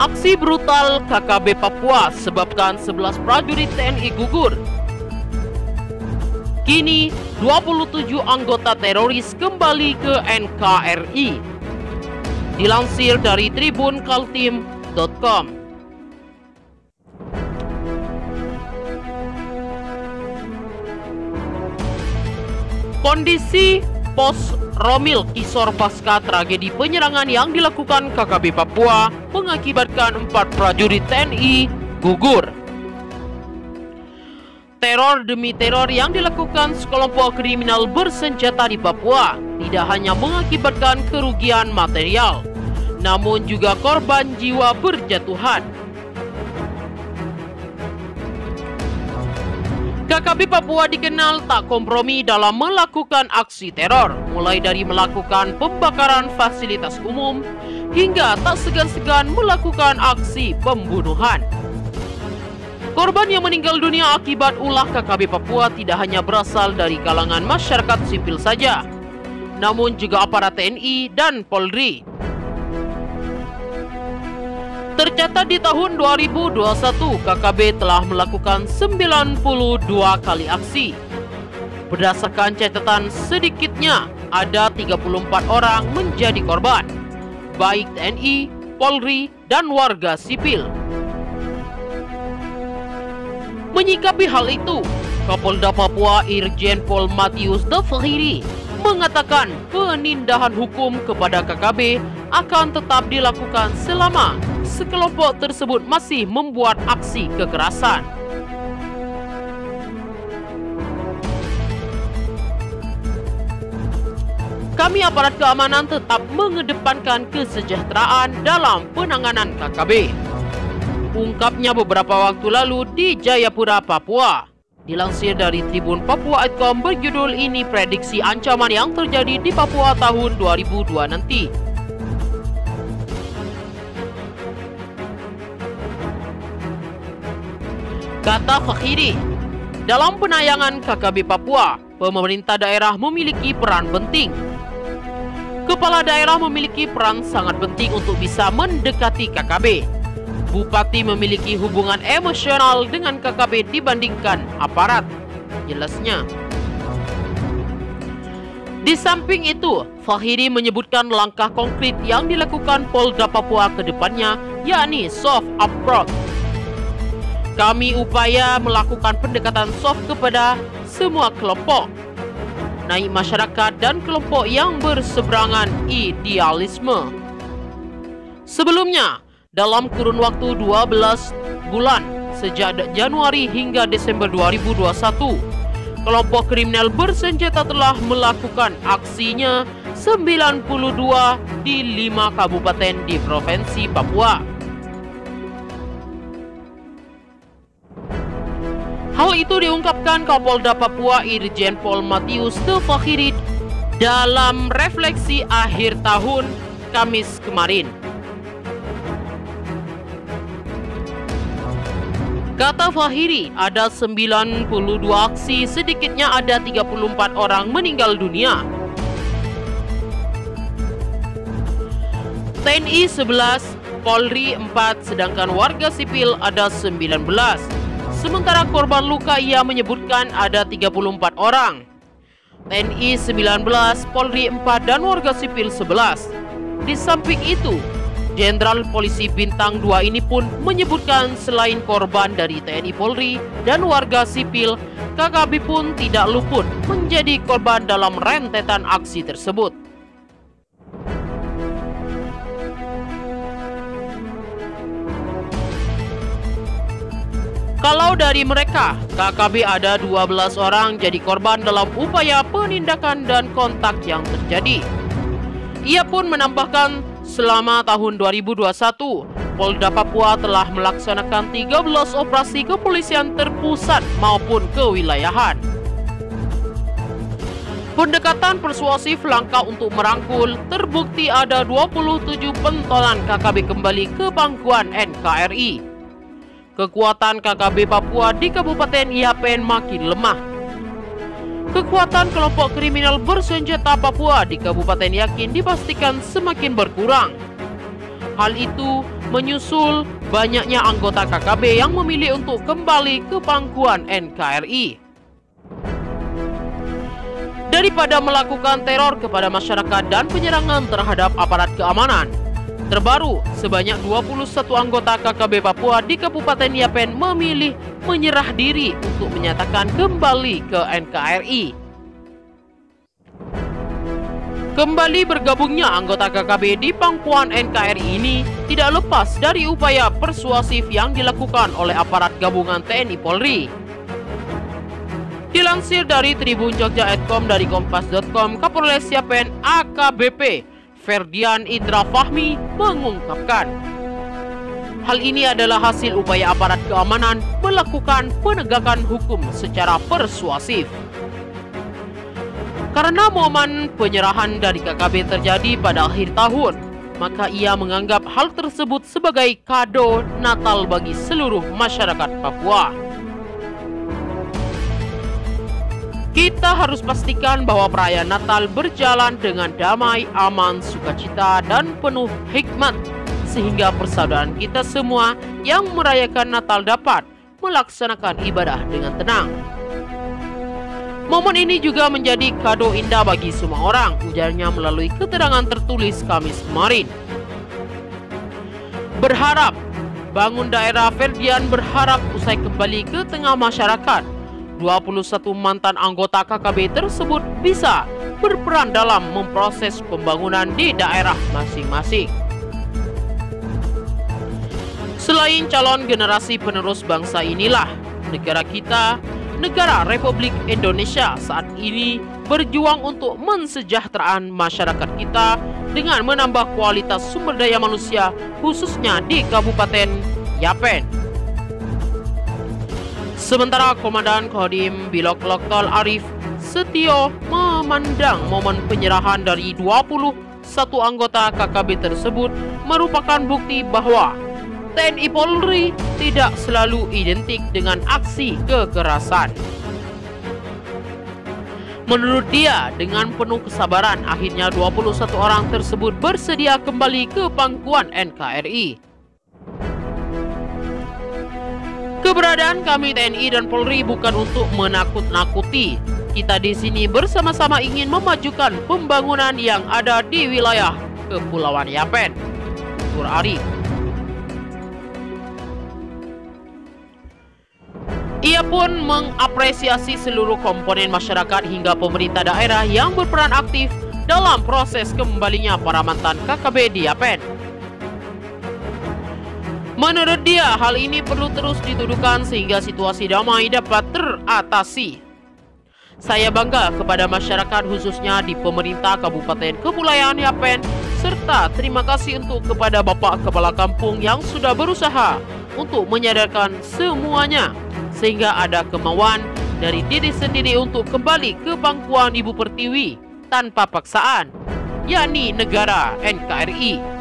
Aksi brutal KKB Papua sebabkan 11 prajurit TNI gugur. Kini 27 anggota teroris kembali ke NKRI. Dilansir dari tribunkaltim.com. Kondisi pos Romil Kisor pasca tragedi penyerangan yang dilakukan KKB Papua mengakibatkan 4 prajurit TNI gugur. Teror demi teror yang dilakukan sekelompok kriminal bersenjata di Papua tidak hanya mengakibatkan kerugian material, namun juga korban jiwa berjatuhan. KKB Papua dikenal tak kompromi dalam melakukan aksi teror, mulai dari melakukan pembakaran fasilitas umum hingga tak segan-segan melakukan aksi pembunuhan. Korban yang meninggal dunia akibat ulah KKB Papua tidak hanya berasal dari kalangan masyarakat sipil saja, namun juga aparat TNI dan Polri. Tercatat di tahun 2021, KKB telah melakukan 92 kali aksi. Berdasarkan catatan, sedikitnya ada 34 orang menjadi korban, baik TNI, Polri, dan warga sipil. Menyikapi hal itu, Kapolda Papua Irjen Pol Matius Dafahiri mengatakan penindahan hukum kepada KKB akan tetap dilakukan selama sekelompok tersebut masih membuat aksi kekerasan. Kami aparat keamanan tetap mengedepankan kesejahteraan dalam penanganan KKB, ungkapnya beberapa waktu lalu di Jayapura, Papua. Dilansir dari Tribun Papua.com berjudul "Ini Prediksi Ancaman yang Terjadi di Papua Tahun 2002 Nanti". Kata Fakhiri, dalam penayangan KKB Papua, pemerintah daerah memiliki peran penting. Kepala daerah memiliki peran sangat penting untuk bisa mendekati KKB. Bupati memiliki hubungan emosional dengan KKB dibandingkan aparat, jelasnya. Di samping itu, Fakhiri menyebutkan langkah konkret yang dilakukan Polda Papua ke depannya, yakni soft approach. Kami upaya melakukan pendekatan soft kepada semua kelompok, naik masyarakat dan kelompok yang berseberangan idealisme. Sebelumnya, dalam kurun waktu 12 bulan sejak Januari hingga Desember 2021, kelompok kriminal bersenjata telah melakukan aksinya 92 di 5 kabupaten di Provinsi Papua. Hal itu diungkapkan Kapolda Papua Irjen Pol Matius Dafahiri dalam refleksi akhir tahun Kamis kemarin. Kata Fakhiri, ada 92 aksi, sedikitnya ada 34 orang meninggal dunia. TNI 11, Polri 4, sedangkan warga sipil ada 19. Sementara korban luka ia menyebutkan ada 34 orang. TNI 19, Polri 4, dan warga sipil 11. Di samping itu, Jenderal Polisi Bintang 2 ini pun menyebutkan selain korban dari TNI Polri dan warga sipil, KKB pun tidak luput menjadi korban dalam rentetan aksi tersebut. Kalau dari mereka, KKB ada 12 orang jadi korban dalam upaya penindakan dan kontak yang terjadi. Ia pun menambahkan, selama tahun 2021, Polda Papua telah melaksanakan 13 operasi kepolisian terpusat maupun kewilayahan. Pendekatan persuasif langkah untuk merangkul, terbukti ada 27 pentolan KKB kembali ke pangkuan NKRI. Kekuatan KKB Papua di Kabupaten Yapen makin lemah. Kekuatan kelompok kriminal bersenjata Papua di Kabupaten Yakin dipastikan semakin berkurang. Hal itu menyusul banyaknya anggota KKB yang memilih untuk kembali ke pangkuan NKRI. Daripada melakukan teror kepada masyarakat dan penyerangan terhadap aparat keamanan, terbaru sebanyak 21 anggota KKB Papua di Kabupaten Yapen memilih menyerah diri untuk menyatakan kembali ke NKRI. Kembali bergabungnya anggota KKB di pangkuan NKRI ini tidak lepas dari upaya persuasif yang dilakukan oleh aparat gabungan TNI Polri. Dilansir dari Tribun Jogja.com dari Kompas.com, Kapolres Yapen AKBP Ferdian Indra Fahmi mengungkapkan, hal ini adalah hasil upaya aparat keamanan melakukan penegakan hukum secara persuasif. Karena momen penyerahan dari KKB terjadi pada akhir tahun, maka ia menganggap hal tersebut sebagai kado Natal bagi seluruh masyarakat Papua. Kita harus pastikan bahwa perayaan Natal berjalan dengan damai, aman, sukacita, dan penuh hikmat, sehingga persaudaraan kita semua yang merayakan Natal dapat melaksanakan ibadah dengan tenang. Momen ini juga menjadi kado indah bagi semua orang, ujarnya melalui keterangan tertulis Kamis kemarin. Berharap, Bangun Daerah Ferdian berharap usai kembali ke tengah masyarakat, 21 mantan anggota KKB tersebut bisa berperan dalam memproses pembangunan di daerah masing-masing. Selain calon generasi penerus bangsa inilah, negara kita, negara Republik Indonesia saat ini berjuang untuk mensejahteraan masyarakat kita dengan menambah kualitas sumber daya manusia khususnya di Kabupaten Yapen. Sementara Komandan Kodim Bilok Loktol Arif Setio memandang momen penyerahan dari 21 anggota KKB tersebut merupakan bukti bahwa TNI Polri tidak selalu identik dengan aksi kekerasan. Menurut dia, dengan penuh kesabaran, akhirnya 21 orang tersebut bersedia kembali ke pangkuan NKRI. Keberadaan kami TNI dan Polri bukan untuk menakut-nakuti. Kita di sini bersama-sama ingin memajukan pembangunan yang ada di wilayah Kepulauan Yapen, tutur Arif. Ia pun mengapresiasi seluruh komponen masyarakat hingga pemerintah daerah yang berperan aktif dalam proses kembalinya para mantan KKB di Yapen. Menurut dia, hal ini perlu terus dituduhkan sehingga situasi damai dapat teratasi. Saya bangga kepada masyarakat khususnya di pemerintah Kabupaten Kepulauan Yapen, serta terima kasih untuk kepada Bapak Kepala Kampung yang sudah berusaha untuk menyadarkan semuanya, sehingga ada kemauan dari diri sendiri untuk kembali ke pangkuan Ibu Pertiwi tanpa paksaan, yakni negara NKRI.